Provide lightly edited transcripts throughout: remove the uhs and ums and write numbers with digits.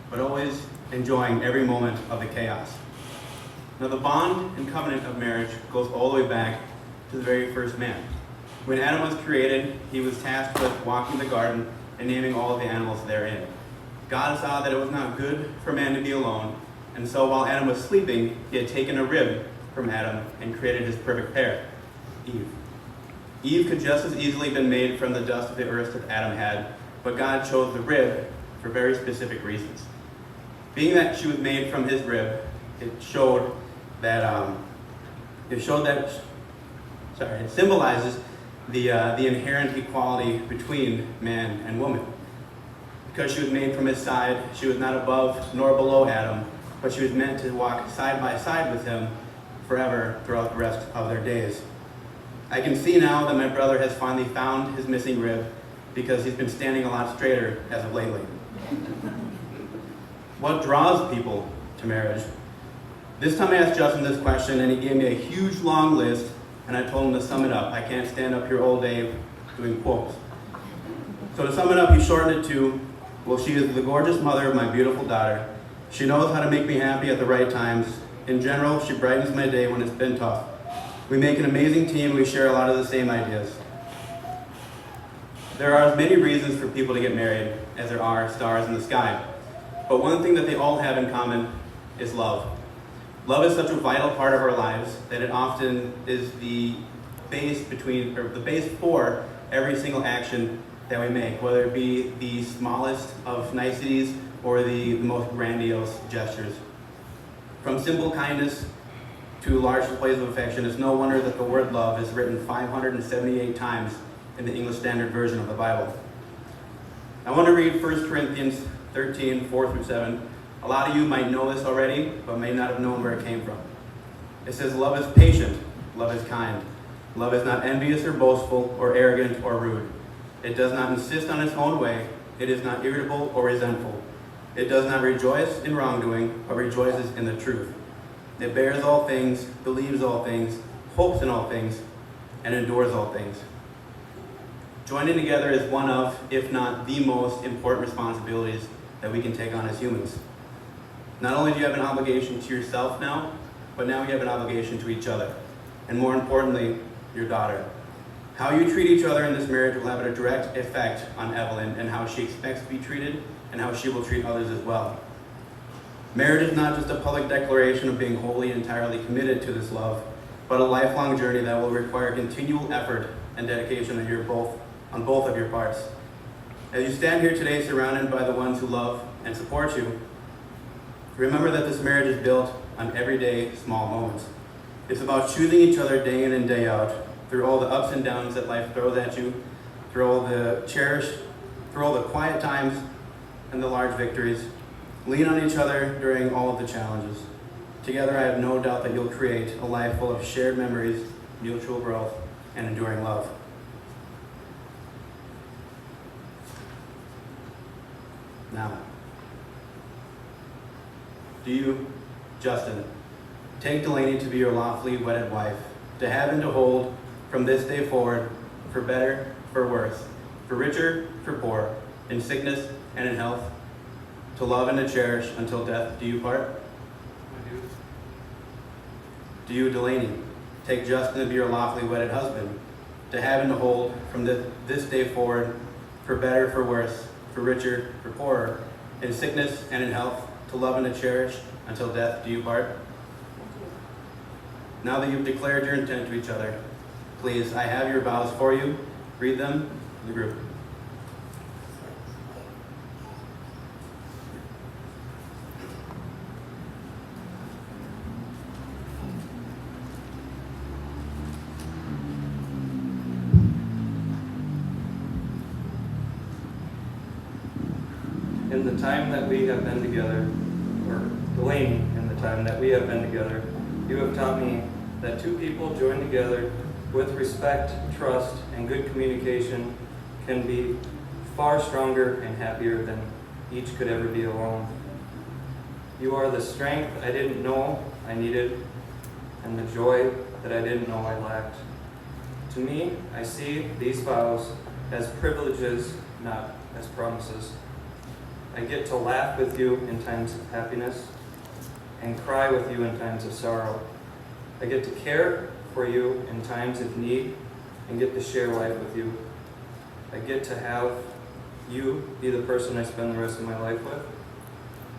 but always enjoying every moment of the chaos. Now, the bond and covenant of marriage goes all the way back to the very first man. When Adam was created, he was tasked with walking the garden and naming all of the animals therein. God saw that it was not good for man to be alone, and so while Adam was sleeping, he had taken a rib from Adam and created his perfect pair, Eve. Eve could just as easily have been made from the dust of the earth that Adam had, but God chose the rib for very specific reasons. Being that she was made from his rib, it symbolizes the inherent equality between man and woman. Because she was made from his side, she was not above nor below Adam, but she was meant to walk side by side with him forever throughout the rest of their days. I can see now that my brother has finally found his missing rib because he's been standing a lot straighter as of lately. What draws people to marriage? This time I asked Justin this question and he gave me a huge long list and I told him to sum it up. I can't stand up here all day doing quotes. So to sum it up, he shortened it to, well, she is the gorgeous mother of my beautiful daughter. She knows how to make me happy at the right times. In general, she brightens my day when it's been tough. We make an amazing team. We share a lot of the same ideas. There are as many reasons for people to get married as there are stars in the sky. But one thing that they all have in common is love. Love is such a vital part of our lives that it often is the base for every single action that we make, whether it be the smallest of niceties or the most grandiose gestures. From simple kindness to large displays of affection, it's no wonder that the word love is written 578 times in the English Standard Version of the Bible. I want to read 1 Corinthians 13, 4 through 7. A lot of you might know this already, but may not have known where it came from. It says, love is patient, love is kind. Love is not envious or boastful or arrogant or rude. It does not insist on its own way. It is not irritable or resentful. It does not rejoice in wrongdoing, but rejoices in the truth. It bears all things, believes all things, hopes in all things, and endures all things. Joining together is one of, if not the most important responsibilities that we can take on as humans. Not only do you have an obligation to yourself now, but now you have an obligation to each other. And more importantly, your daughter. How you treat each other in this marriage will have a direct effect on Evelyn and how she expects to be treated and how she will treat others as well. Marriage is not just a public declaration of being wholly and entirely committed to this love, but a lifelong journey that will require continual effort and dedication on both of your parts. As you stand here today surrounded by the ones who love and support you, remember that this marriage is built on everyday small moments. It's about choosing each other day in and day out, through all the ups and downs that life throws at you, through all the quiet times and the large victories. Lean on each other during all of the challenges. Together, I have no doubt that you'll create a life full of shared memories, mutual growth, and enduring love. Now, do you, Justin, take Delaney to be your lawfully wedded wife, to have and to hold from this day forward, for better, for worse, for richer, for poor, in sickness and in health, to love and to cherish until death do you part? I do. Do you, Delaney, take Justin to be your lawfully wedded husband, to have and to hold from this day forward, for better, for worse, for richer, for poorer, in sickness and in health, to love and to cherish until death do you part? Now that you've declared your intent to each other, please, I have your vows for you. Read them to the group. In the time that we have been together, or Delaney, in the time that we have been together, you have taught me that two people joined together with respect, trust, and good communication can be far stronger and happier than each could ever be alone. You are the strength I didn't know I needed, and the joy that I didn't know I lacked. To me, I see these vows as privileges, not as promises. I get to laugh with you in times of happiness and cry with you in times of sorrow. I get to care for you in times of need and get to share life with you. I get to have you be the person I spend the rest of my life with.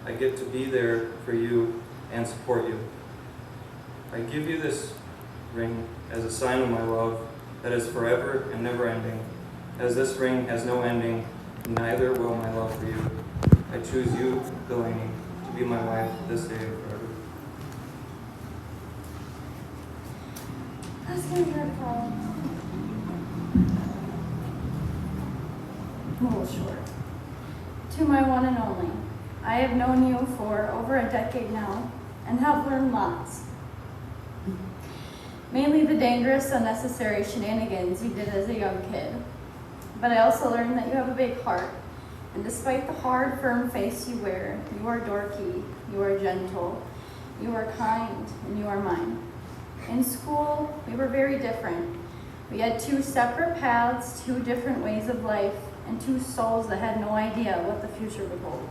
I get to be there for you and support you. I give you this ring as a sign of my love that is forever and never ending. As this ring has no ending, neither will my love for you. I choose you, Delaney, to be my wife this day and forever. That's gonna hurt, Paul. A little short. To my one and only, I have known you for over a decade now and have learned lots. Mainly the dangerous, unnecessary shenanigans you did as a young kid. But I also learned that you have a big heart, and despite the hard, firm face you wear, you are dorky, you are gentle, you are kind, and you are mine. In school, we were very different. We had two separate paths, two different ways of life, and two souls that had no idea what the future would hold.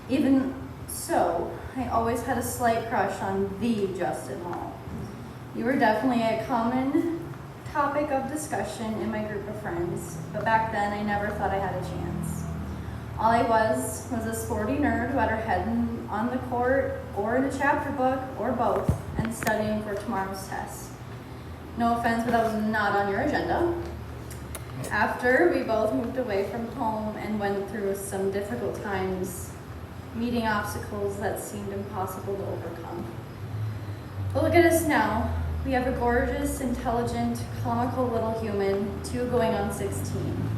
Even so, I always had a slight crush on the Justin Hall. You were definitely a common topic of discussion in my group of friends, but back then I never thought I had a chance. All I was a sporty nerd who had her head on the court or in a chapter book or both and studying for tomorrow's test. No offense, but that was not on your agenda. After we both moved away from home and went through some difficult times, meeting obstacles that seemed impossible to overcome. But look at us now. We have a gorgeous, intelligent, comical little human, 2 going on 16.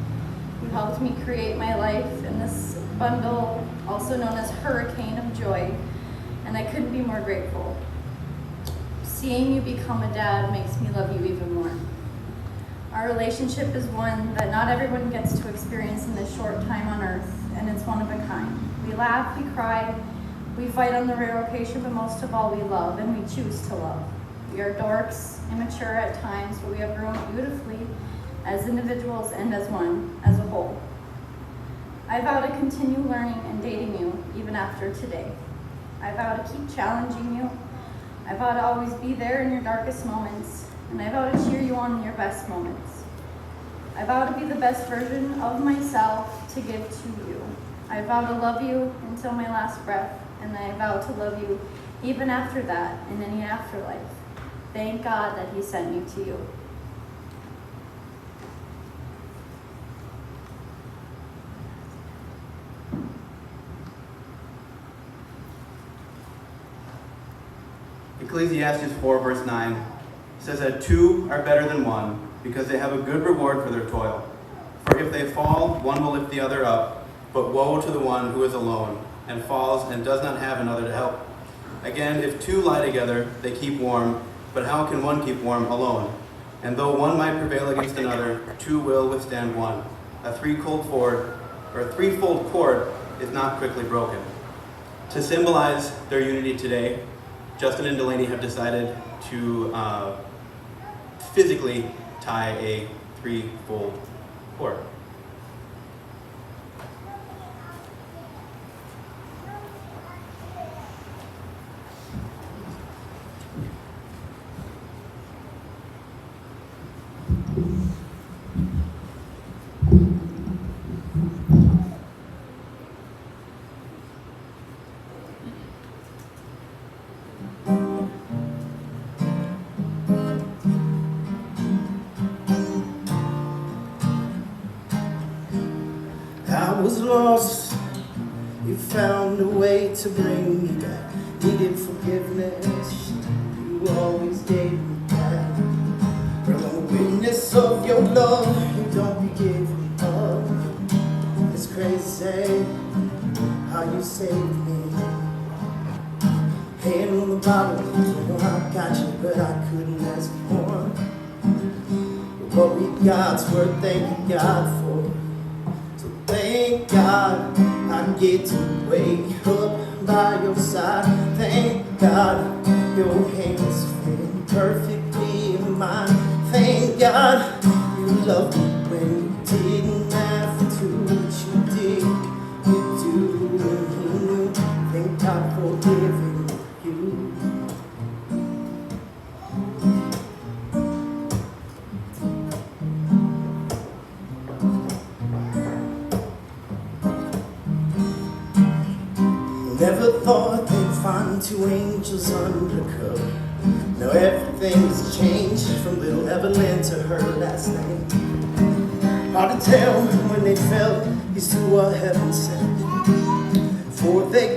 You helped me create my life in this bundle, also known as Hurricane of Joy, and I couldn't be more grateful. Seeing you become a dad makes me love you even more. Our relationship is one that not everyone gets to experience in this short time on earth, and it's one of a kind. We laugh, we cry, we fight on the rare occasion, but most of all we love, and we choose to love. We are dorks, immature at times, but we have grown beautifully as individuals and as one, as a whole. I vow to continue learning and dating you even after today. I vow to keep challenging you. I vow to always be there in your darkest moments, and I vow to cheer you on in your best moments. I vow to be the best version of myself to give to you. I vow to love you until my last breath, and I vow to love you even after that in any afterlife. Thank God that He sent me to you. Ecclesiastes 4 verse 9 says that 2 are better than 1 because they have a good reward for their toil. For if they fall, one will lift the other up, but woe to the one who is alone and falls and does not have another to help. Again, if 2 lie together, they keep warm, but how can one keep warm alone? And though one might prevail against another, 2 will withstand one. A threefold cord is not quickly broken. To symbolize their unity today, Justin and Delaney have decided to physically tie a threefold cord. I was lost, you found a way to bring me back. Needed forgiveness, you always gave me back. From a witness of your love, you don't be giving up. It's crazy how you saved me. Hand on the bottle, you know I got you, but I couldn't ask more. But what we got's worth thanking God for. Thank God I get to wake up by your side. Thank God your hands fit perfectly in mine. Thank God you loved me when you didn't have to, but you did. You do Never thought they'd find two angels undercover. Now everything's changed from little Evelyn to her last name. Hard to tell when they fell, these two are heaven sent. For they